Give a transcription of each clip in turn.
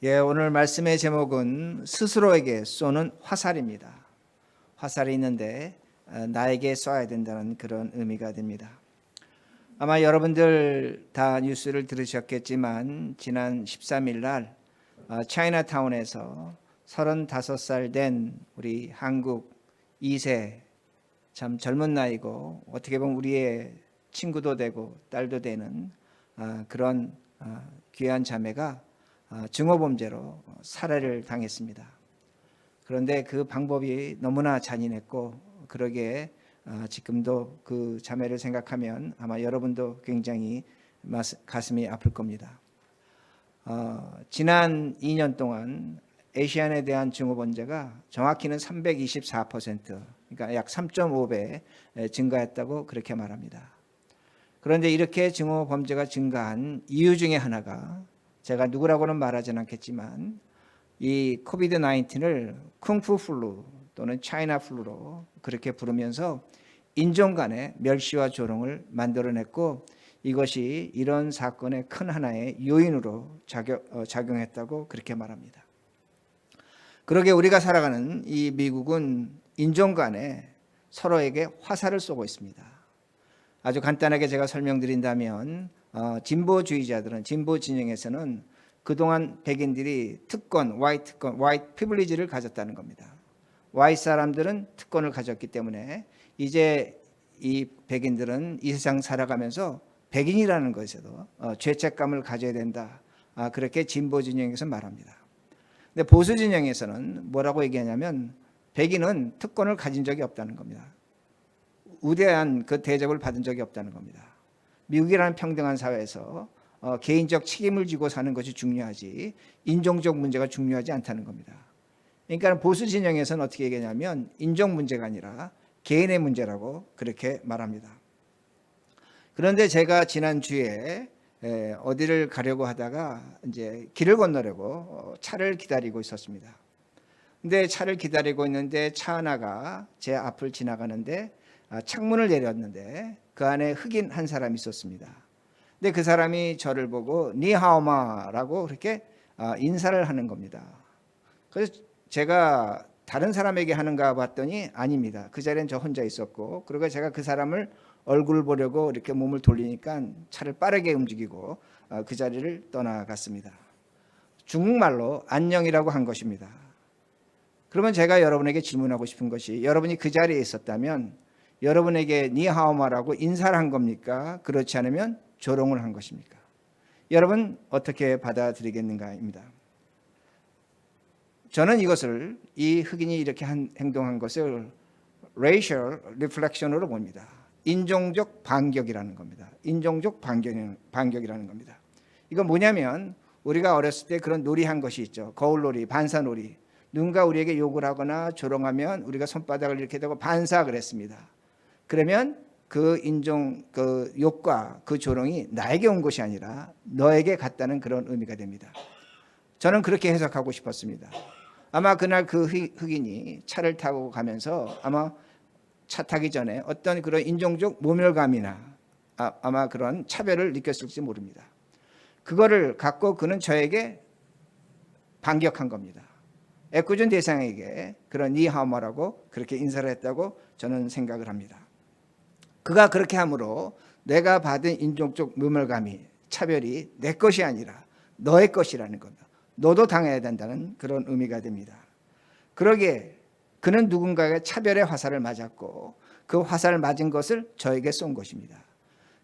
오늘 말씀의 제목은 스스로에게 쏘는 화살입니다. 화살이 있는데 나에게 쏴야 된다는 그런 의미가 됩니다. 아마 여러분들 다 뉴스를 들으셨겠지만 지난 13일 날 차이나타운에서 35살 된 우리 한국 2세 참 젊은 나이고 어떻게 보면 우리의 친구도 되고 딸도 되는 그런 귀한 자매가 증오범죄로 살해를 당했습니다. 그런데 그 방법이 너무나 잔인했고 그러기에 지금도 그 자매를 생각하면 아마 여러분도 굉장히 가슴이 아플 겁니다. 지난 2년 동안 아시안에 대한 증오범죄가 정확히는 324%, 그러니까 약 3.5배 증가했다고 그렇게 말합니다. 그런데 이렇게 증오범죄가 증가한 이유 중에 하나가 제가 누구라고는 말하지는 않겠지만 이 코비드 19을 쿵푸 플루 또는 차이나 플루로 그렇게 부르면서 인종 간의 멸시와 조롱을 만들어냈고 이것이 이런 사건의 큰 하나의 요인으로 작용했다고 그렇게 말합니다. 그러게 우리가 살아가는 이 미국은 인종 간에 서로에게 화살을 쏘고 있습니다. 아주 간단하게 제가 설명드린다면 진보주의자들은 진보 진영에서는 그동안 백인들이 특권, 화이트 프리빌리지를 가졌다는 겁니다. 화이트 사람들은 특권을 가졌기 때문에 이제 이 백인들은 이 세상 살아가면서 백인이라는 것에도 죄책감을 가져야 된다. 그렇게 진보 진영에서 말합니다. 근데 보수 진영에서는 뭐라고 얘기하냐면 백인은 특권을 가진 적이 없다는 겁니다. 우대한 그 대접을 받은 적이 없다는 겁니다. 미국이라는 평등한 사회에서 개인적 책임을 지고 사는 것이 중요하지 인종적 문제가 중요하지 않다는 겁니다. 그러니까 보수 진영에서는 어떻게 얘기하냐면 인종 문제가 아니라 개인의 문제라고 그렇게 말합니다. 그런데 제가 지난주에 어디를 가려고 하다가 이제 길을 건너려고 차를 기다리고 있었습니다. 근데 차를 기다리고 있는데 차 하나가 제 앞을 지나가는데 창문을 내렸는데 그 안에 흑인 한 사람이 있었습니다. 근데 그 사람이 저를 보고 니하오마라고 그렇게 인사를 하는 겁니다. 그래서 제가 다른 사람에게 하는가 봤더니 아닙니다. 그 자리엔 저 혼자 있었고 그리고 제가 그 사람을 얼굴 보려고 이렇게 몸을 돌리니까 차를 빠르게 움직이고 그 자리를 떠나갔습니다. 중국말로 안녕이라고 한 것입니다. 그러면 제가 여러분에게 질문하고 싶은 것이 여러분이 그 자리에 있었다면 여러분에게 니하오마라고 인사를 한 겁니까? 그렇지 않으면 조롱을 한 것입니까? 여러분 어떻게 받아들이겠는가입니다. 저는 이것을 이 흑인이 이렇게 행동한 것을 racial reflection으로 봅니다. 인종적 반격이라는 겁니다. 인종적 반격이라는 겁니다. 이건 뭐냐면 우리가 어렸을 때 그런 놀이한 것이 있죠. 거울놀이, 반사놀이. 누군가 우리에게 욕을 하거나 조롱하면 우리가 손바닥을 이렇게 대고 반사를 했습니다. 그러면 그 인종, 그 욕과 그 조롱이 나에게 온 것이 아니라 너에게 갔다는 그런 의미가 됩니다. 저는 그렇게 해석하고 싶었습니다. 아마 그날 그 흑인이 차를 타고 가면서 아마 차 타기 전에 어떤 그런 인종적 모멸감이나 아마 그런 차별을 느꼈을지 모릅니다. 그거를 갖고 그는 저에게 반격한 겁니다. 애꿎은 대상에게 그런 니하오마라고 그렇게 인사를 했다고 저는 생각을 합니다. 그가 그렇게 함으로 내가 받은 인종적 모멸감이 차별이 내 것이 아니라 너의 것이라는 겁니다. 너도 당해야 된다는 그런 의미가 됩니다. 그러기에 그는 누군가의 차별의 화살을 맞았고 그 화살을 맞은 것을 저에게 쏜 것입니다.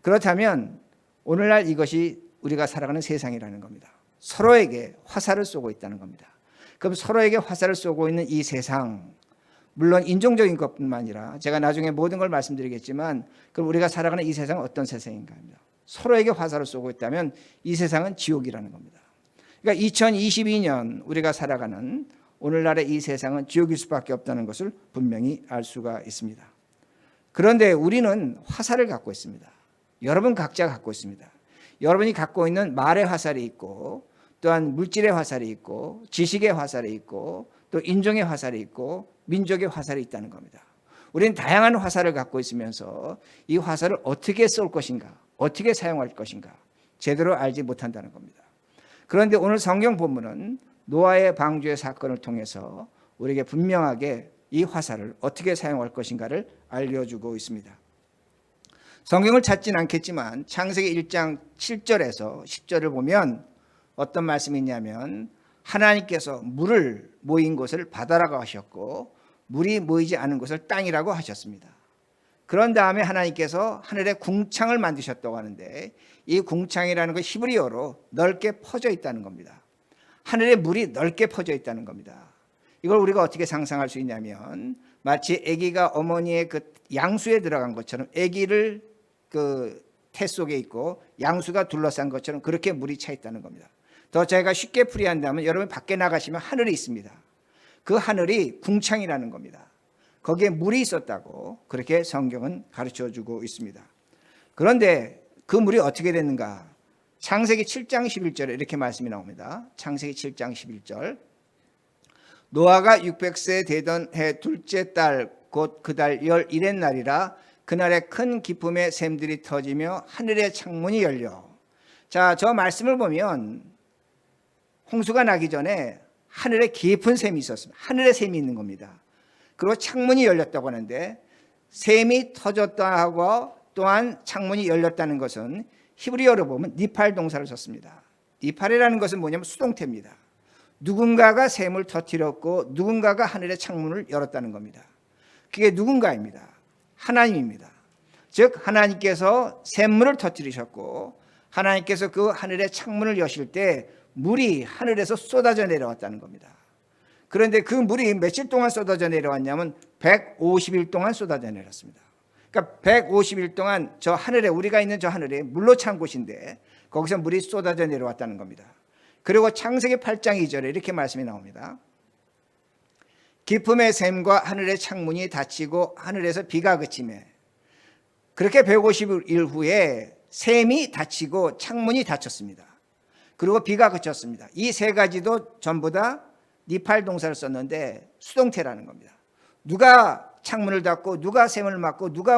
그렇다면 오늘날 이것이 우리가 살아가는 세상이라는 겁니다. 서로에게 화살을 쏘고 있다는 겁니다. 그럼 서로에게 화살을 쏘고 있는 이 세상, 물론 인종적인 것뿐만 아니라 제가 나중에 모든 걸 말씀드리겠지만 그럼 우리가 살아가는 이 세상은 어떤 세상인가 합니다. 서로에게 화살을 쏘고 있다면 이 세상은 지옥이라는 겁니다. 그러니까 2022년 우리가 살아가는 오늘날의 이 세상은 지옥일 수밖에 없다는 것을 분명히 알 수가 있습니다. 그런데 우리는 화살을 갖고 있습니다. 여러분 각자 갖고 있습니다. 여러분이 갖고 있는 말의 화살이 있고 또한 물질의 화살이 있고 지식의 화살이 있고 또 인종의 화살이 있고 민족의 화살이 있다는 겁니다. 우리는 다양한 화살을 갖고 있으면서 이 화살을 어떻게 쏠 것인가, 어떻게 사용할 것인가 제대로 알지 못한다는 겁니다. 그런데 오늘 성경 본문은 노아의 방주의 사건을 통해서 우리에게 분명하게 이 화살을 어떻게 사용할 것인가를 알려주고 있습니다. 성경을 찾지는 않겠지만 창세기 1장 7절에서 10절을 보면 어떤 말씀이 있냐면 하나님께서 물을 모인 곳을 바다라고 하셨고 물이 모이지 않은 곳을 땅이라고 하셨습니다. 그런 다음에 하나님께서 하늘에 궁창을 만드셨다고 하는데 이 궁창이라는 건 히브리어로 넓게 퍼져 있다는 겁니다. 하늘에 물이 넓게 퍼져 있다는 겁니다. 이걸 우리가 어떻게 상상할 수 있냐면 마치 아기가 어머니의 그 양수에 들어간 것처럼 아기를 그 태 속에 있고 양수가 둘러싼 것처럼 그렇게 물이 차 있다는 겁니다. 더 저희가 쉽게 풀이한다면 여러분 밖에 나가시면 하늘이 있습니다. 그 하늘이 궁창이라는 겁니다. 거기에 물이 있었다고 그렇게 성경은 가르쳐주고 있습니다. 그런데 그 물이 어떻게 됐는가? 창세기 7장 11절에 이렇게 말씀이 나옵니다. 창세기 7장 11절 노아가 600세 되던 해 둘째 달 곧 그 달 11의 날이라 그날에 큰 기쁨의 샘들이 터지며 하늘의 창문이 열려. 자, 저 말씀을 보면 홍수가 나기 전에 하늘에 깊은 샘이 있었습니다. 하늘에 샘이 있는 겁니다. 그리고 창문이 열렸다고 하는데 샘이 터졌다 하고 또한 창문이 열렸다는 것은 히브리어로 보면 니팔 동사를 썼습니다. 니팔이라는 것은 뭐냐면 수동태입니다. 누군가가 샘을 터뜨렸고 누군가가 하늘의 창문을 열었다는 겁니다. 그게 누군가입니다. 하나님입니다. 즉 하나님께서 샘물을 터뜨리셨고 하나님께서 그 하늘의 창문을 여실 때 물이 하늘에서 쏟아져 내려왔다는 겁니다. 그런데 그 물이 며칠 동안 쏟아져 내려왔냐면 150일 동안 쏟아져 내렸습니다. 그러니까 150일 동안 저 하늘에 우리가 있는 저 하늘에 물로 찬 곳인데 거기서 물이 쏟아져 내려왔다는 겁니다. 그리고 창세기 8장 2절에 이렇게 말씀이 나옵니다. 기쁨의 샘과 하늘의 창문이 닫히고 하늘에서 비가 그치매 그렇게 150일 후에 샘이 닫히고 창문이 닫혔습니다. 그리고 비가 그쳤습니다. 이 세 가지도 전부 다 니팔 동사를 썼는데 수동태라는 겁니다. 누가 창문을 닫고 누가 샘을 막고 누가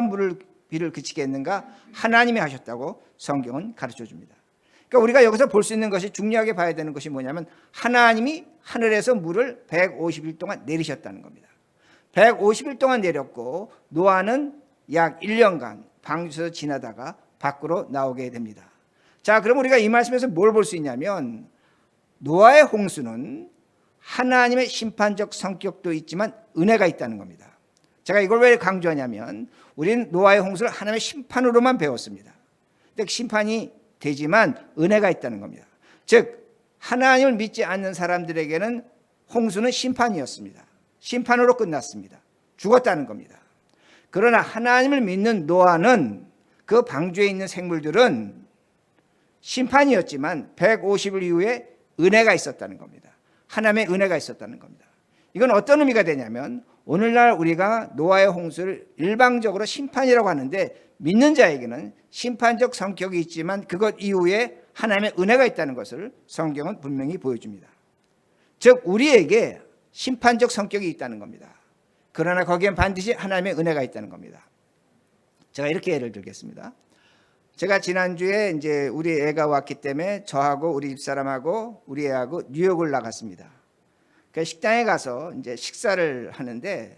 비를 그치겠는가? 하나님이 하셨다고 성경은 가르쳐 줍니다. 그러니까 우리가 여기서 볼 수 있는 것이 중요하게 봐야 되는 것이 뭐냐면 하나님이 하늘에서 물을 150일 동안 내리셨다는 겁니다. 150일 동안 내렸고 노아는 약 1년간 방주에서 지나다가 밖으로 나오게 됩니다. 자, 그럼 우리가 이 말씀에서 뭘 볼 수 있냐면 노아의 홍수는 하나님의 심판적 성격도 있지만 은혜가 있다는 겁니다. 제가 이걸 왜 강조하냐면 우리는 노아의 홍수를 하나님의 심판으로만 배웠습니다. 근데 심판이 되지만 은혜가 있다는 겁니다. 즉 하나님을 믿지 않는 사람들에게는 홍수는 심판이었습니다. 심판으로 끝났습니다. 죽었다는 겁니다. 그러나 하나님을 믿는 노아는 그 방주에 있는 생물들은 심판이었지만 150일 이후에 은혜가 있었다는 겁니다. 하나님의 은혜가 있었다는 겁니다. 이건 어떤 의미가 되냐면 오늘날 우리가 노아의 홍수를 일방적으로 심판이라고 하는데 믿는 자에게는 심판적 성격이 있지만 그것 이후에 하나님의 은혜가 있다는 것을 성경은 분명히 보여줍니다. 즉 우리에게 심판적 성격이 있다는 겁니다. 그러나 거기엔 반드시 하나님의 은혜가 있다는 겁니다. 제가 이렇게 예를 들겠습니다. 제가 지난주에 이제 우리 애가 왔기 때문에 저하고 우리 집사람하고 우리 애하고 뉴욕을 나갔습니다. 그 식당에 가서 이제 식사를 하는데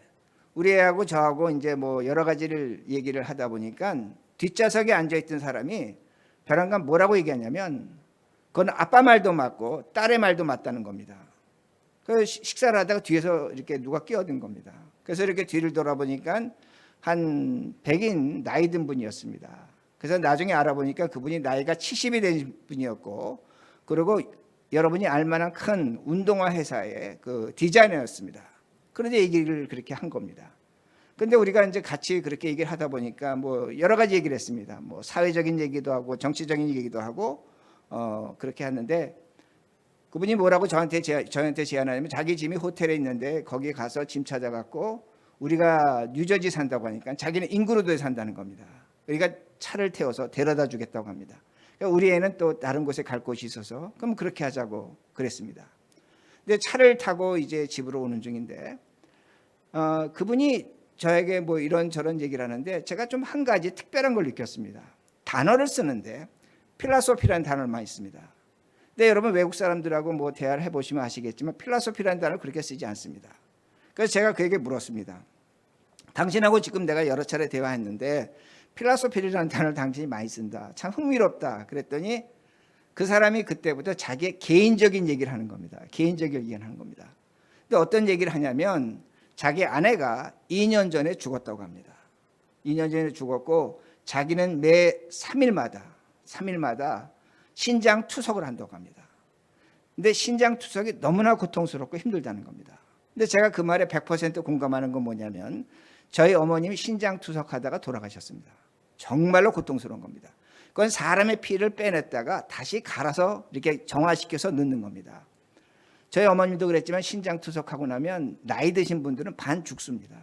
우리 애하고 저하고 이제 뭐 여러 가지를 얘기를 하다 보니까 뒷좌석에 앉아 있던 사람이 벼랑간 뭐라고 얘기하냐면 그건 아빠 말도 맞고 딸의 말도 맞다는 겁니다. 그 식사를 하다가 뒤에서 이렇게 누가 끼어든 겁니다. 그래서 이렇게 뒤를 돌아보니까 한 백인 나이 든 분이었습니다. 그래서 나중에 알아보니까 그분이 나이가 70이 된 분이었고 그리고 여러분이 알만한 큰 운동화 회사의 그 디자이너였습니다. 그런데 얘기를 그렇게 한 겁니다. 근데 우리가 이제 같이 그렇게 얘기를 하다 보니까 뭐 여러 가지 얘기를 했습니다. 뭐 사회적인 얘기도 하고 정치적인 얘기도 하고 그렇게 했는데 그분이 뭐라고 저한테 제안하냐면 자기 짐이 호텔에 있는데 거기에 가서 짐 찾아갖고 우리가 뉴저지 산다고 하니까 자기는 인그루드에 산다는 겁니다. 그러니까 차를 태워서 데려다 주겠다고 합니다. 그러니까 우리 애는 또 다른 곳에 갈 곳이 있어서 그럼 그렇게 하자고 그랬습니다. 근데 차를 타고 이제 집으로 오는 중인데 그분이 저에게 뭐 이런저런 얘기를 하는데 제가 좀 한 가지 특별한 걸 느꼈습니다. 단어를 쓰는데 필라소피라는 단어를 많이 씁니다. 근데 여러분 외국 사람들하고 뭐 대화를 해보시면 아시겠지만 필라소피라는 단어를 그렇게 쓰지 않습니다. 그래서 제가 그에게 물었습니다. 당신하고 지금 내가 여러 차례 대화했는데 필라소피라는 단어를 당신이 많이 쓴다. 참 흥미롭다. 그랬더니 그 사람이 그때부터 자기의 개인적인 얘기를 하는 겁니다. 개인적인 얘기를 하는 겁니다. 근데 어떤 얘기를 하냐면 자기 아내가 2년 전에 죽었다고 합니다. 2년 전에 죽었고 자기는 매 3일마다 신장 투석을 한다고 합니다. 근데 신장 투석이 너무나 고통스럽고 힘들다는 겁니다. 근데 제가 그 말에 100% 공감하는 건 뭐냐면 저희 어머님이 신장 투석하다가 돌아가셨습니다. 정말로 고통스러운 겁니다. 그건 사람의 피를 빼냈다가 다시 갈아서 이렇게 정화시켜서 넣는 겁니다. 저희 어머님도 그랬지만 신장 투석하고 나면 나이 드신 분들은 반 죽습니다.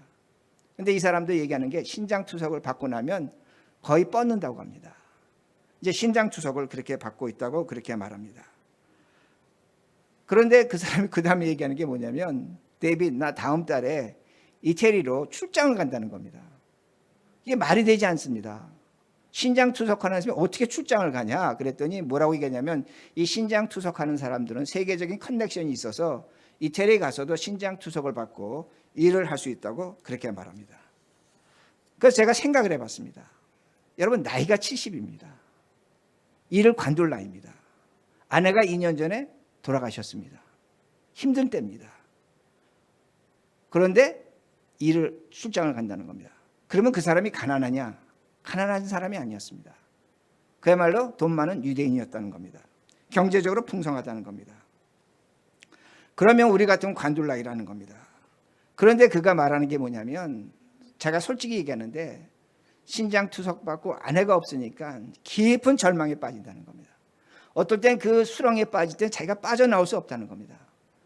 근데 이 사람도 얘기하는 게 신장 투석을 받고 나면 거의 뻗는다고 합니다. 이제 신장 투석을 그렇게 받고 있다고 그렇게 말합니다. 그런데 그 사람이 그 다음에 얘기하는 게 뭐냐면 데이빗 나 다음 달에 이태리로 출장을 간다는 겁니다. 이게 말이 되지 않습니다. 신장 투석하는 사람이 어떻게 출장을 가냐 그랬더니 뭐라고 얘기하냐면 이 신장 투석하는 사람들은 세계적인 커넥션이 있어서 이태리에 가서도 신장 투석을 받고 일을 할 수 있다고 그렇게 말합니다. 그래서 제가 생각을 해봤습니다. 여러분 나이가 70입니다. 일을 관둘 나이입니다. 아내가 2년 전에 돌아가셨습니다. 힘든 때입니다. 그런데 출장을 간다는 겁니다. 그러면 그 사람이 가난하냐? 가난한 사람이 아니었습니다. 그야말로 돈 많은 유대인이었다는 겁니다. 경제적으로 풍성하다는 겁니다. 그러면 우리 같으면 관둘 나이라는 겁니다. 그런데 그가 말하는 게 뭐냐면 제가 솔직히 얘기하는데 신장 투석받고 아내가 없으니까 깊은 절망에 빠진다는 겁니다. 어떨 땐 그 수렁에 빠질 땐 자기가 빠져나올 수 없다는 겁니다.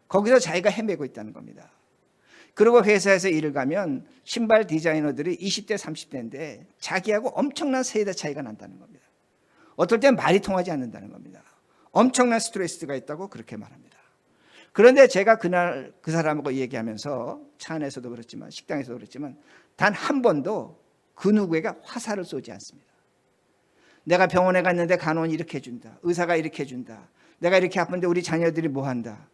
거기서 자기가 헤매고 있다는 겁니다. 그리고 회사에서 일을 가면 신발 디자이너들이 20대 30대인데 자기하고 엄청난 세대 차이가 난다는 겁니다. 어떨 땐 말이 통하지 않는다는 겁니다. 엄청난 스트레스가 있다고 그렇게 말합니다. 그런데 제가 그날 그 사람하고 얘기하면서 차 안에서도 그렇지만 식당에서도 그렇지만 단 한 번도 그 누구에게 화살을 쏘지 않습니다. 내가 병원에 갔는데 간호원이 이렇게 해준다. 의사가 이렇게 해준다. 내가 이렇게 아픈데 우리 자녀들이 뭐 한다.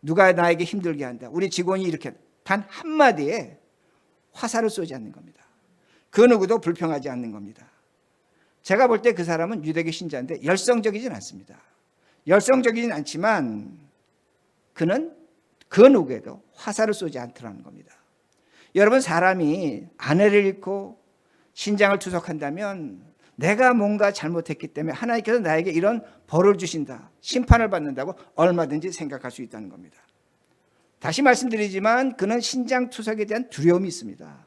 누가 나에게 힘들게 한다. 우리 직원이 이렇게 단 한마디에 화살을 쏘지 않는 겁니다. 그 누구도 불평하지 않는 겁니다. 제가 볼 때 그 사람은 유대교 신자인데 열성적이진 않습니다. 열성적이진 않지만 그는 그 누구에도 화살을 쏘지 않더라는 겁니다. 여러분 사람이 아내를 잃고 신장을 투석한다면 내가 뭔가 잘못했기 때문에 하나님께서 나에게 이런 벌을 주신다, 심판을 받는다고 얼마든지 생각할 수 있다는 겁니다. 다시 말씀드리지만 그는 신장 투석에 대한 두려움이 있습니다.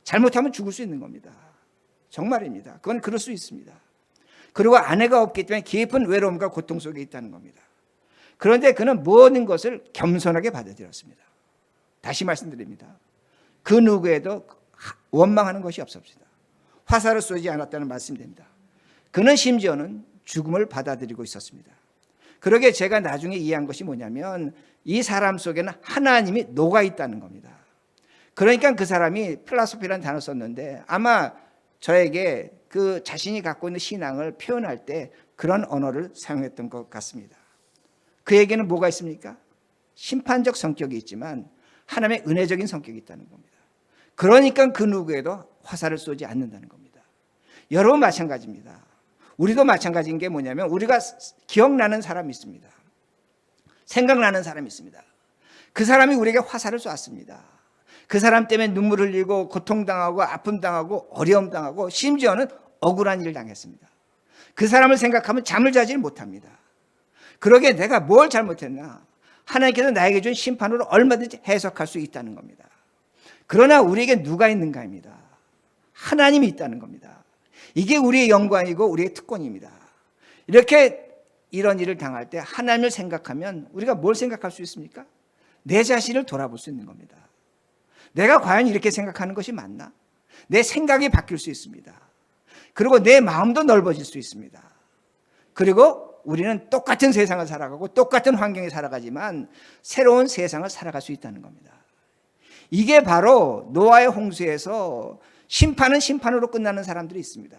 잘못하면 죽을 수 있는 겁니다. 정말입니다. 그건 그럴 수 있습니다. 그리고 아내가 없기 때문에 깊은 외로움과 고통 속에 있다는 겁니다. 그런데 그는 모든 것을 겸손하게 받아들였습니다. 다시 말씀드립니다. 그 누구에도 원망하는 것이 없었습니다. 화살을 쏘지 않았다는 말씀입니다. 그는 심지어는 죽음을 받아들이고 있었습니다. 그러게 제가 나중에 이해한 것이 뭐냐면 이 사람 속에는 하나님이 녹아 있다는 겁니다. 그러니까 그 사람이 필라소피라는 단어를 썼는데 아마 저에게 그 자신이 갖고 있는 신앙을 표현할 때 그런 언어를 사용했던 것 같습니다. 그에게는 뭐가 있습니까? 심판적 성격이 있지만 하나님의 은혜적인 성격이 있다는 겁니다. 그러니까 그 누구에도 화살을 쏘지 않는다는 겁니다. 여러분 마찬가지입니다. 우리도 마찬가지인 게 뭐냐면 우리가 기억나는 사람이 있습니다. 생각나는 사람이 있습니다. 그 사람이 우리에게 화살을 쏘았습니다. 그 사람 때문에 눈물 흘리고 고통당하고 아픔당하고 어려움당하고 심지어는 억울한 일을 당했습니다. 그 사람을 생각하면 잠을 자지 못합니다. 그러게 내가 뭘 잘못했나? 하나님께서 나에게 준 심판으로 얼마든지 해석할 수 있다는 겁니다. 그러나 우리에게 누가 있는가입니다. 하나님이 있다는 겁니다. 이게 우리의 영광이고 우리의 특권입니다. 이렇게 이런 일을 당할 때 하나님을 생각하면 우리가 뭘 생각할 수 있습니까? 내 자신을 돌아볼 수 있는 겁니다. 내가 과연 이렇게 생각하는 것이 맞나? 내 생각이 바뀔 수 있습니다. 그리고 내 마음도 넓어질 수 있습니다. 그리고 우리는 똑같은 세상을 살아가고 똑같은 환경에 살아가지만 새로운 세상을 살아갈 수 있다는 겁니다. 이게 바로 노아의 홍수에서 심판은 심판으로 끝나는 사람들이 있습니다.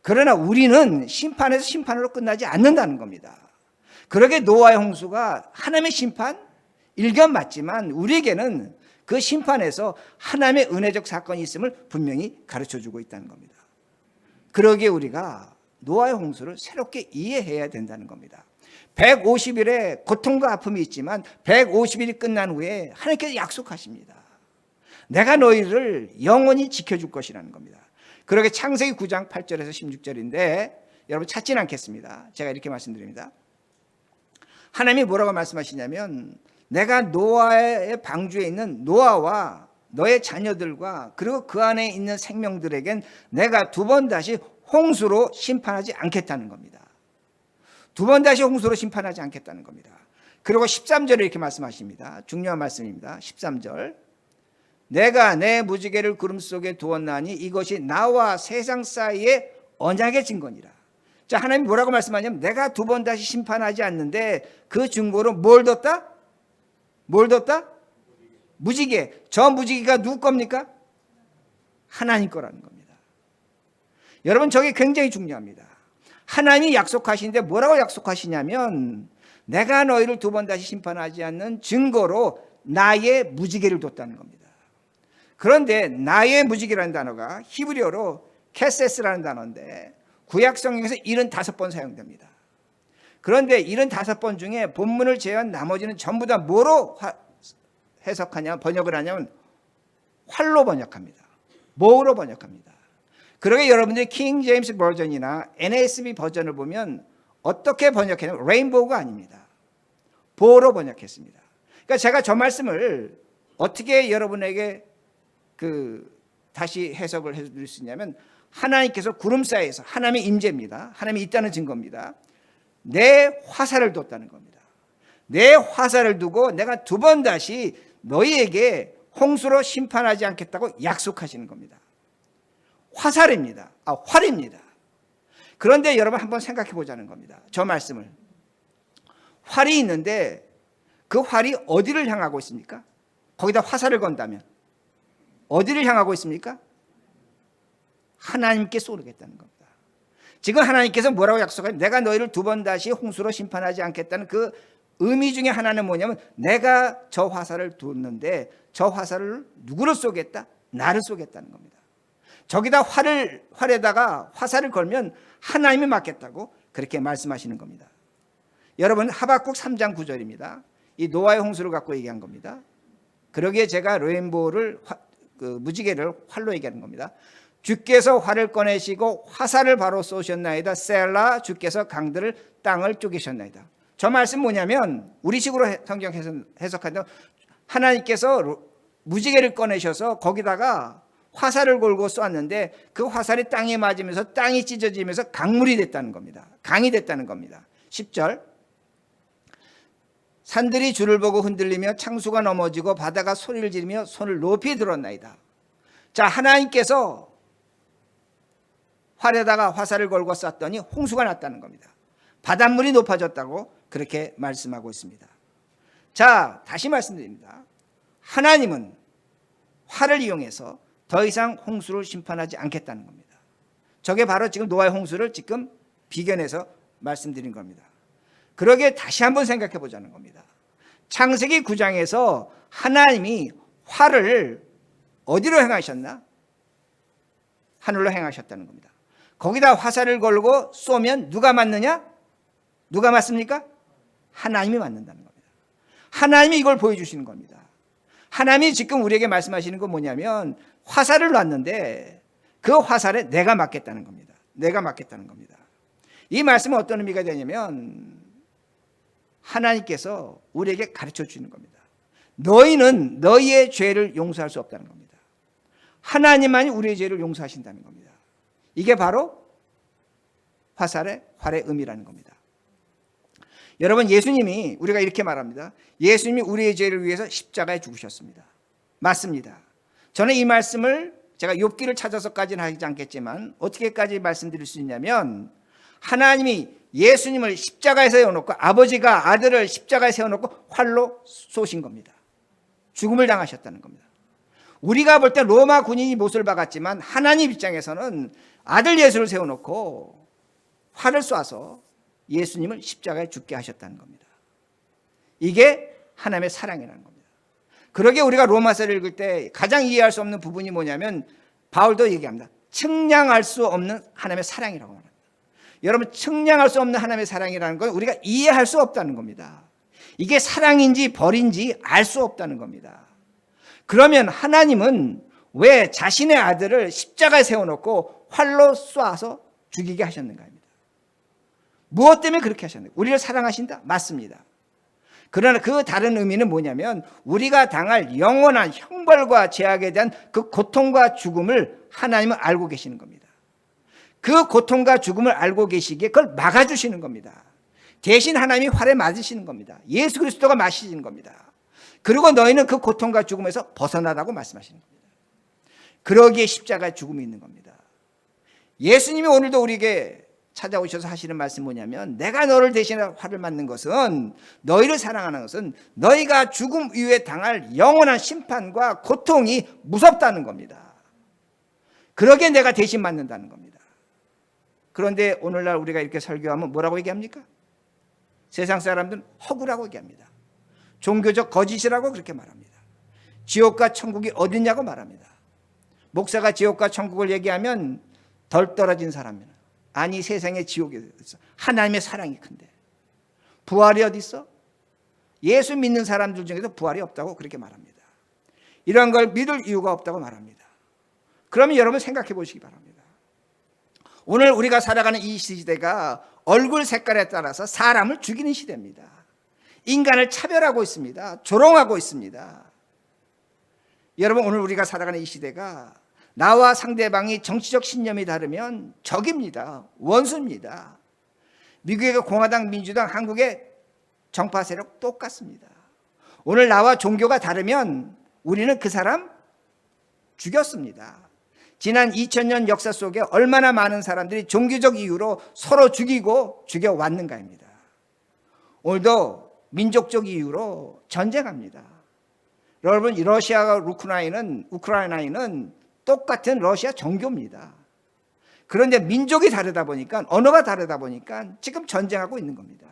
그러나 우리는 심판에서 심판으로 끝나지 않는다는 겁니다. 그러게 노아의 홍수가 하나님의 심판 일견 맞지만 우리에게는 그 심판에서 하나님의 은혜적 사건이 있음을 분명히 가르쳐주고 있다는 겁니다. 그러기에 우리가 노아의 홍수를 새롭게 이해해야 된다는 겁니다. 150일의 고통과 아픔이 있지만 150일이 끝난 후에 하나님께서 약속하십니다. 내가 너희를 영원히 지켜줄 것이라는 겁니다. 그러게 창세기 9장 8절에서 16절인데 여러분 찾지는 않겠습니다. 제가 이렇게 말씀드립니다. 하나님이 뭐라고 말씀하시냐면 내가 노아의 방주에 있는 노아와 너의 자녀들과 그리고 그 안에 있는 생명들에겐 내가 두 번 다시 홍수로 심판하지 않겠다는 겁니다. 두 번 다시 홍수로 심판하지 않겠다는 겁니다. 그리고 13절에 이렇게 말씀하십니다. 중요한 말씀입니다. 13절. 내가 내 무지개를 구름 속에 두었나니 이것이 나와 세상 사이에 언약의 증거니라. 자, 하나님이 뭐라고 말씀하냐면 내가 두 번 다시 심판하지 않는데 그 증거로 뭘 뒀다? 뭘 뒀다? 무지개. 저 무지개가 누구 겁니까? 하나님 거라는 겁니다. 여러분, 저게 굉장히 중요합니다. 하나님이 약속하시는데 뭐라고 약속하시냐면 내가 너희를 두 번 다시 심판하지 않는 증거로 나의 무지개를 뒀다는 겁니다. 그런데 나의 무지개라는 단어가 히브리어로 케세스라는 단어인데 구약 성경에서 75번 사용됩니다. 그런데 75번 중에 본문을 제외한 나머지는 전부 다 뭐로 해석하냐, 번역을 하냐면 활로 번역합니다. 뭐로 번역합니다. 그러게 여러분들이 킹 제임스 버전이나 NASB 버전을 보면 어떻게 번역했냐면 레인보우가 아닙니다. 보로 번역했습니다. 그러니까 제가 저 말씀을 어떻게 여러분에게 다시 해석을 해드릴 수 있냐면 하나님께서 구름 사이에서 하나님의 임재입니다. 하나님이 있다는 증거입니다. 내 화살을 뒀다는 겁니다. 내 화살을 두고 내가 두 번 다시 너희에게 홍수로 심판하지 않겠다고 약속하시는 겁니다. 화살입니다. 활입니다. 그런데 여러분 한번 생각해 보자는 겁니다. 저 말씀을. 활이 있는데 그 활이 어디를 향하고 있습니까? 거기다 화살을 건다면 어디를 향하고 있습니까? 하나님께 쏘르겠다는 겁니다. 지금 하나님께서 뭐라고 약속하냐면 내가 너희를 두 번 다시 홍수로 심판하지 않겠다는 그 의미 중에 하나는 뭐냐면 내가 저 화살을 뒀는데 저 화살을 누구를 쏘겠다? 나를 쏘겠다는 겁니다. 저기다 활에다가 화살을 걸면 하나님이 맞겠다고 그렇게 말씀하시는 겁니다. 여러분 하박국 3장 9절입니다. 이 노아의 홍수를 갖고 얘기한 겁니다. 그러기에 제가 레인보우를 무지개를 활로 얘기하는 겁니다. 주께서 활을 꺼내시고 화살을 바로 쏘셨나이다. 셀라 주께서 강들을 땅을 쪼개셨나이다. 저 말씀 뭐냐면 우리식으로 성경 해석한다면 하나님께서 무지개를 꺼내셔서 거기다가 화살을 걸고 쏘았는데 그 화살이 땅에 맞으면서 땅이 찢어지면서 강물이 됐다는 겁니다. 강이 됐다는 겁니다. 10절. 산들이 주를 보고 흔들리며 창수가 넘어지고 바다가 소리를 지르며 손을 높이 들었나이다. 자, 하나님께서 활에다가 화살을 걸고 쐈더니 홍수가 났다는 겁니다. 바닷물이 높아졌다고 그렇게 말씀하고 있습니다. 자, 다시 말씀드립니다. 하나님은 활을 이용해서 더 이상 홍수를 심판하지 않겠다는 겁니다. 저게 바로 지금 노아의 홍수를 지금 비견해서 말씀드린 겁니다. 그러기에 다시 한번 생각해 보자는 겁니다. 창세기 9장에서 하나님이 활을 어디로 행하셨나? 하늘로 행하셨다는 겁니다. 거기다 화살을 걸고 쏘면 누가 맞느냐? 누가 맞습니까? 하나님이 맞는다는 겁니다. 하나님이 이걸 보여주시는 겁니다. 하나님이 지금 우리에게 말씀하시는 건 뭐냐면 화살을 놨는데 그 화살에 내가 맞겠다는 겁니다. 내가 맞겠다는 겁니다. 이 말씀은 어떤 의미가 되냐면 하나님께서 우리에게 가르쳐 주시는 겁니다. 너희는 너희의 죄를 용서할 수 없다는 겁니다. 하나님만이 우리의 죄를 용서하신다는 겁니다. 이게 바로 활의 의미라는 겁니다. 여러분, 예수님이 우리가 이렇게 말합니다. 예수님이 우리의 죄를 위해서 십자가에 죽으셨습니다. 맞습니다. 저는 이 말씀을 제가 욥기를 찾아서까지는 하지 않겠지만 어떻게까지 말씀드릴 수 있냐면 하나님이 예수님을 십자가에 세워놓고 아버지가 아들을 십자가에 세워놓고 활로 쏘신 겁니다. 죽음을 당하셨다는 겁니다. 우리가 볼 때 로마 군인이 못을 박았지만 하나님 입장에서는 아들 예수를 세워놓고 활을 쏴서 예수님을 십자가에 죽게 하셨다는 겁니다. 이게 하나님의 사랑이라는 겁니다. 그러게 우리가 로마서를 읽을 때 가장 이해할 수 없는 부분이 뭐냐면 바울도 얘기합니다. 측량할 수 없는 하나님의 사랑이라고 말합니다. 여러분, 측량할 수 없는 하나님의 사랑이라는 건 우리가 이해할 수 없다는 겁니다. 이게 사랑인지 벌인지 알 수 없다는 겁니다. 그러면 하나님은 왜 자신의 아들을 십자가에 세워놓고 활로 쏴서 죽이게 하셨는가 합니다. 무엇 때문에 그렇게 하셨는가? 우리를 사랑하신다? 맞습니다. 그러나 그 다른 의미는 뭐냐면 우리가 당할 영원한 형벌과 죄악에 대한 그 고통과 죽음을 하나님은 알고 계시는 겁니다. 그 고통과 죽음을 알고 계시기에 그걸 막아주시는 겁니다. 대신 하나님이 활에 맞으시는 겁니다. 예수 그리스도가 맞으시는 겁니다. 그리고 너희는 그 고통과 죽음에서 벗어나라고 말씀하시는 겁니다. 그러기에 십자가에 죽음이 있는 겁니다. 예수님이 오늘도 우리에게 찾아오셔서 하시는 말씀이 뭐냐면 내가 너를 대신해 화를 맞는 것은 너희를 사랑하는 것은 너희가 죽음 이후에 당할 영원한 심판과 고통이 무섭다는 겁니다. 그러기에 내가 대신 맞는다는 겁니다. 그런데 오늘날 우리가 이렇게 설교하면 뭐라고 얘기합니까? 세상 사람들은 허구라고 얘기합니다. 종교적 거짓이라고 그렇게 말합니다. 지옥과 천국이 어딨냐고 말합니다. 목사가 지옥과 천국을 얘기하면 덜 떨어진 사람이나 아니 세상에 지옥이 어디 있어? 하나님의 사랑이 큰데 부활이 어디 있어? 예수 믿는 사람들 중에서 부활이 없다고 그렇게 말합니다. 이런 걸 믿을 이유가 없다고 말합니다. 그러면 여러분 생각해 보시기 바랍니다. 오늘 우리가 살아가는 이 시대가 얼굴 색깔에 따라서 사람을 죽이는 시대입니다. 인간을 차별하고 있습니다. 조롱하고 있습니다. 여러분, 오늘 우리가 살아가는 이 시대가 나와 상대방이 정치적 신념이 다르면 적입니다. 원수입니다. 미국의 공화당, 민주당, 한국의 정파 세력 똑같습니다. 오늘 나와 종교가 다르면 우리는 그 사람 죽였습니다. 지난 2000년 역사 속에 얼마나 많은 사람들이 종교적 이유로 서로 죽이고 죽여왔는가입니다. 오늘도 민족적 이유로 전쟁합니다. 여러분, 러시아와 우크라이나는 똑같은 러시아 종교입니다. 그런데 민족이 다르다 보니까, 언어가 다르다 보니까 지금 전쟁하고 있는 겁니다.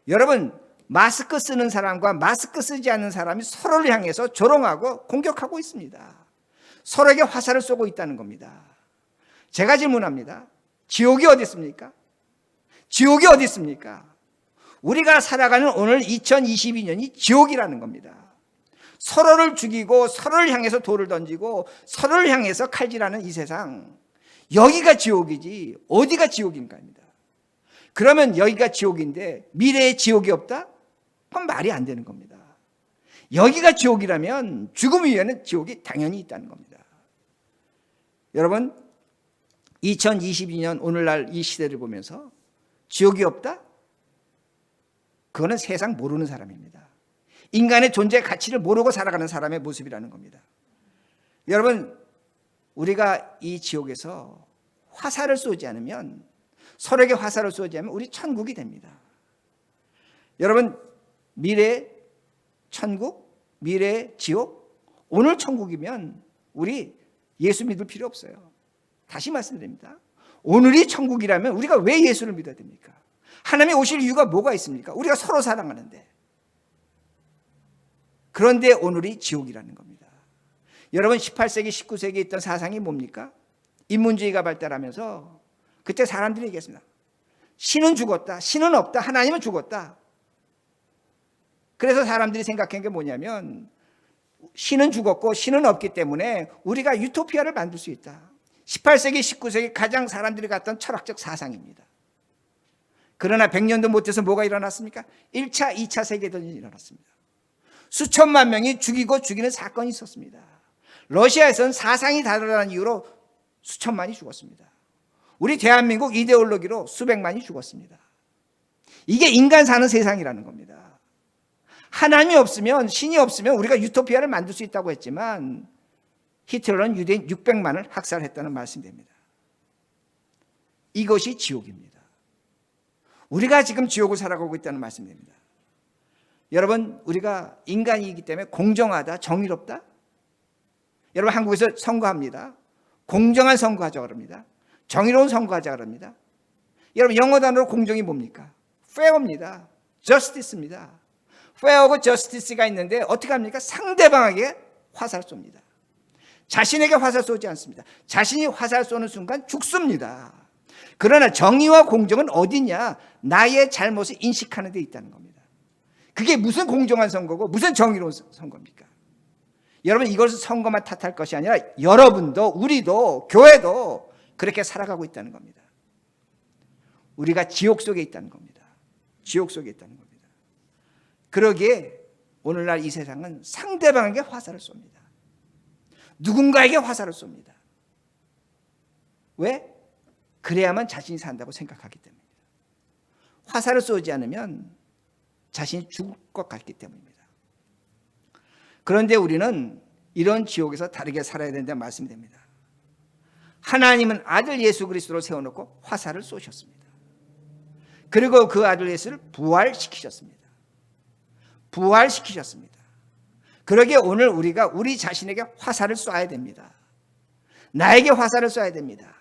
여러분, 마스크 쓰는 사람과 마스크 쓰지 않는 사람이 서로를 향해서 조롱하고 공격하고 있습니다. 서로에게 화살을 쏘고 있다는 겁니다. 제가 질문합니다. 지옥이 어디 있습니까? 지옥이 어디 있습니까? 우리가 살아가는 오늘 2022년이 지옥이라는 겁니다. 서로를 죽이고 서로를 향해서 돌을 던지고 서로를 향해서 칼질하는 이 세상, 여기가 지옥이지 어디가 지옥인가 합니다. 그러면 여기가 지옥인데 미래에 지옥이 없다? 그건 말이 안 되는 겁니다. 여기가 지옥이라면 죽음 위에는 지옥이 당연히 있다는 겁니다. 여러분, 2022년 오늘날 이 시대를 보면서 지옥이 없다? 그거는 세상 모르는 사람입니다. 인간의 존재 가치를 모르고 살아가는 사람의 모습이라는 겁니다. 여러분, 우리가 이 지옥에서 화살을 쏘지 않으면, 서로에게 화살을 쏘지 않으면 우리 천국이 됩니다. 여러분, 미래 천국, 미래 지옥, 오늘 천국이면 우리 예수 믿을 필요 없어요. 다시 말씀드립니다. 오늘이 천국이라면 우리가 왜 예수를 믿어야 됩니까? 하나님이 오실 이유가 뭐가 있습니까? 우리가 서로 사랑하는데. 그런데 오늘이 지옥이라는 겁니다. 여러분, 18세기, 19세기에 있던 사상이 뭡니까? 인문주의가 발달하면서 그때 사람들이 얘기했습니다. 신은 죽었다, 신은 없다, 하나님은 죽었다. 그래서 사람들이 생각한 게 뭐냐면 신은 죽었고 신은 없기 때문에 우리가 유토피아를 만들 수 있다. 18세기, 19세기 가장 사람들이 갖던 철학적 사상입니다. 그러나 100년도 못해서 뭐가 일어났습니까? 1차, 2차 세계대전이 일어났습니다. 수천만 명이 죽이고 죽이는 사건이 있었습니다. 러시아에서는 사상이 다르다는 이유로 수천만이 죽었습니다. 우리 대한민국 이데올로기로 수백만이 죽었습니다. 이게 인간 사는 세상이라는 겁니다. 하나님이 없으면, 신이 없으면 우리가 유토피아를 만들 수 있다고 했지만 히틀러는 유대인 600만을 학살했다는 말씀이 됩니다. 이것이 지옥입니다. 우리가 지금 지옥을 살아가고 있다는 말씀이 됩니다. 여러분, 우리가 인간이기 때문에 공정하다, 정의롭다? 여러분, 한국에서 선거합니다. 공정한 선거하자 그럽니다. 정의로운 선거하자 그럽니다. 여러분 영어 단어로 공정이 뭡니까? fair입니다. justice입니다. fair하고 justice가 있는데 어떻게 합니까? 상대방에게 화살을 쏩니다. 자신에게 화살 쏘지 않습니다. 자신이 화살 쏘는 순간 죽습니다. 그러나 정의와 공정은 어디냐? 나의 잘못을 인식하는 데 있다는 겁니다. 그게 무슨 공정한 선거고 무슨 정의로운 선거입니까? 여러분 이것을 선거만 탓할 것이 아니라 여러분도 우리도 교회도 그렇게 살아가고 있다는 겁니다. 우리가 지옥 속에 있다는 겁니다. 지옥 속에 있다는 겁니다. 그러기에 오늘날 이 세상은 상대방에게 화살을 쏩니다. 누군가에게 화살을 쏩니다. 왜? 그래야만 자신이 산다고 생각하기 때문입니다. 화살을 쏘지 않으면 자신이 죽을 것 같기 때문입니다. 그런데 우리는 이런 지옥에서 다르게 살아야 된다는 말씀이 됩니다. 하나님은 아들 예수 그리스도를 세워놓고 화살을 쏘셨습니다. 그리고 그 아들 예수를 부활시키셨습니다. 부활시키셨습니다. 그러기에 오늘 우리가 우리 자신에게 화살을 쏴야 됩니다. 나에게 화살을 쏴야 됩니다.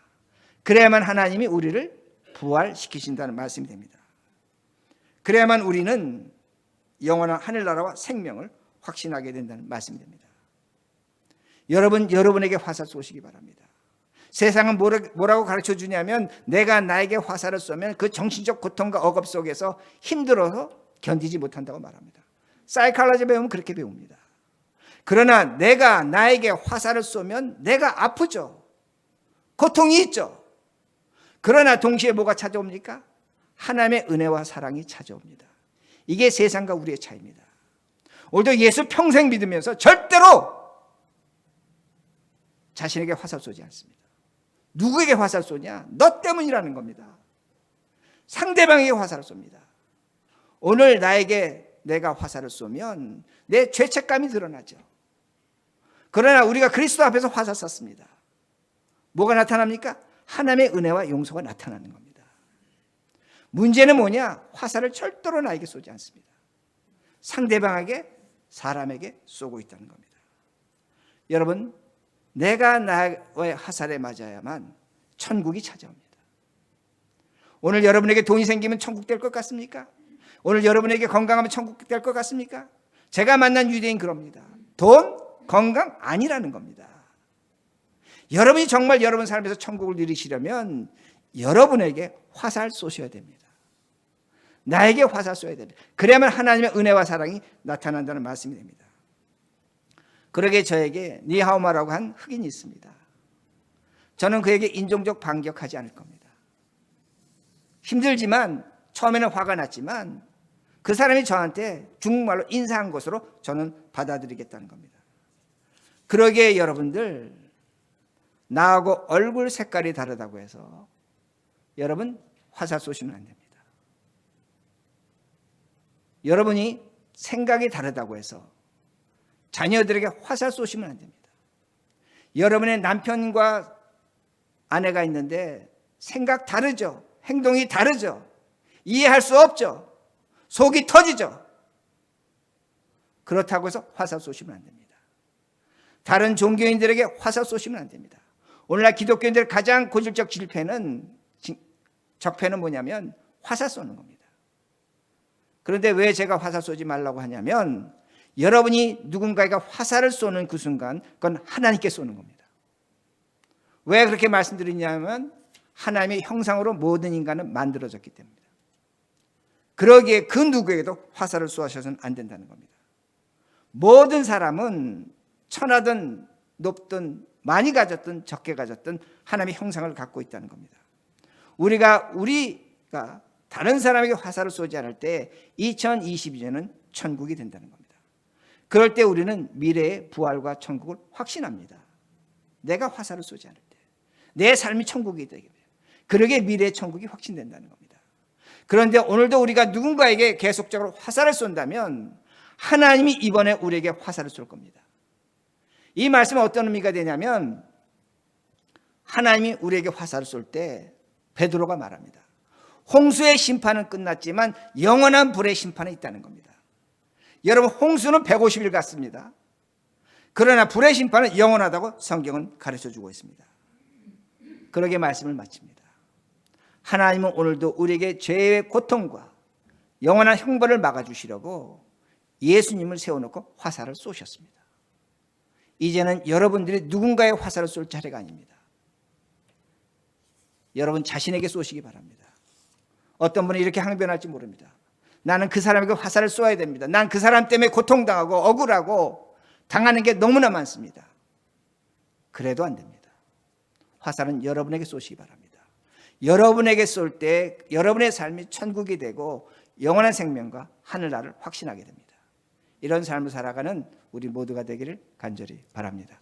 그래야만 하나님이 우리를 부활시키신다는 말씀이 됩니다. 그래야만 우리는 영원한 하늘나라와 생명을 확신하게 된다는 말씀이 됩니다. 여러분에게 화살 쏘시기 바랍니다. 세상은 뭐라고 가르쳐 주냐면 내가 나에게 화살을 쏘면 그 정신적 고통과 억압 속에서 힘들어서 견디지 못한다고 말합니다. 사이칼라지 배우면 그렇게 배웁니다. 그러나 내가 나에게 화살을 쏘면 내가 아프죠. 고통이 있죠. 그러나 동시에 뭐가 찾아옵니까? 하나님의 은혜와 사랑이 찾아옵니다. 이게 세상과 우리의 차이입니다. 오늘도 예수 평생 믿으면서 절대로 자신에게 화살 쏘지 않습니다. 누구에게 화살 쏘냐? 너 때문이라는 겁니다. 상대방에게 화살을 쏩니다. 오늘 내가 화살을 쏘면 내 죄책감이 드러나죠. 그러나 우리가 그리스도 앞에서 화살 쐈습니다. 뭐가 나타납니까? 하나님의 은혜와 용서가 나타나는 겁니다. 문제는 뭐냐? 화살을 절대로 나에게 쏘지 않습니다. 상대방에게, 사람에게 쏘고 있다는 겁니다. 여러분, 내가 나의 화살에 맞아야만 천국이 찾아옵니다. 오늘 여러분에게 돈이 생기면 천국 될 것 같습니까? 오늘 여러분에게 건강하면 천국 될 것 같습니까? 제가 만난 유대인 그럽니다. 돈, 건강 아니라는 겁니다. 여러분이 정말 여러분 삶에서 천국을 누리시려면 여러분에게 화살 쏘셔야 됩니다. 나에게 화살 쏘야 됩니다. 그래야만 하나님의 은혜와 사랑이 나타난다는 말씀이 됩니다. 그러게 저에게 니하오마라고 한 흑인이 있습니다. 저는 그에게 인종적 반격하지 않을 겁니다. 힘들지만 처음에는 화가 났지만 그 사람이 저한테 중국말로 인사한 것으로 저는 받아들이겠다는 겁니다. 그러기에 여러분들 나하고 얼굴 색깔이 다르다고 해서 여러분 화살 쏘시면 안 됩니다. 여러분이 생각이 다르다고 해서 자녀들에게 화살 쏘시면 안 됩니다. 여러분의 남편과 아내가 있는데 생각 다르죠. 행동이 다르죠. 이해할 수 없죠. 속이 터지죠. 그렇다고 해서 화살 쏘시면 안 됩니다. 다른 종교인들에게 화살 쏘시면 안 됩니다. 오늘날 기독교인들의 가장 고질적 적폐는 뭐냐면 화살 쏘는 겁니다. 그런데 왜 제가 화살 쏘지 말라고 하냐면 여러분이 누군가에게 화살을 쏘는 그 순간 그건 하나님께 쏘는 겁니다. 왜 그렇게 말씀드리냐면 하나님의 형상으로 모든 인간은 만들어졌기 때문입니다. 그러기에 그 누구에게도 화살을 쏘셔서는 안 된다는 겁니다. 모든 사람은 천하든 높든 많이 가졌든 적게 가졌든 하나님의 형상을 갖고 있다는 겁니다. 우리가 다른 사람에게 화살을 쏘지 않을 때 2022년은 천국이 된다는 겁니다. 그럴 때 우리는 미래의 부활과 천국을 확신합니다. 내가 화살을 쏘지 않을 때 내 삶이 천국이 되게 돼요. 그러기에 미래의 천국이 확신된다는 겁니다. 그런데 오늘도 우리가 누군가에게 계속적으로 화살을 쏜다면 하나님이 이번에 우리에게 화살을 쏠 겁니다. 이 말씀은 어떤 의미가 되냐면 하나님이 우리에게 화살을 쏠 때 베드로가 말합니다. 홍수의 심판은 끝났지만 영원한 불의 심판이 있다는 겁니다. 여러분 홍수는 150일 같습니다. 그러나 불의 심판은 영원하다고 성경은 가르쳐주고 있습니다. 그러게 말씀을 마칩니다. 하나님은 오늘도 우리에게 죄의 고통과 영원한 형벌을 막아주시려고 예수님을 세워놓고 화살을 쏘셨습니다. 이제는 여러분들이 누군가의 화살을 쏠 차례가 아닙니다. 여러분 자신에게 쏘시기 바랍니다. 어떤 분이 이렇게 항변할지 모릅니다. 나는 그 사람에게 화살을 쏘아야 됩니다. 난 그 사람 때문에 고통당하고 억울하고 당하는 게 너무나 많습니다. 그래도 안 됩니다. 화살은 여러분에게 쏘시기 바랍니다. 여러분에게 쏠 때 여러분의 삶이 천국이 되고 영원한 생명과 하늘나라를 확신하게 됩니다. 이런 삶을 살아가는 우리 모두가 되기를 간절히 바랍니다.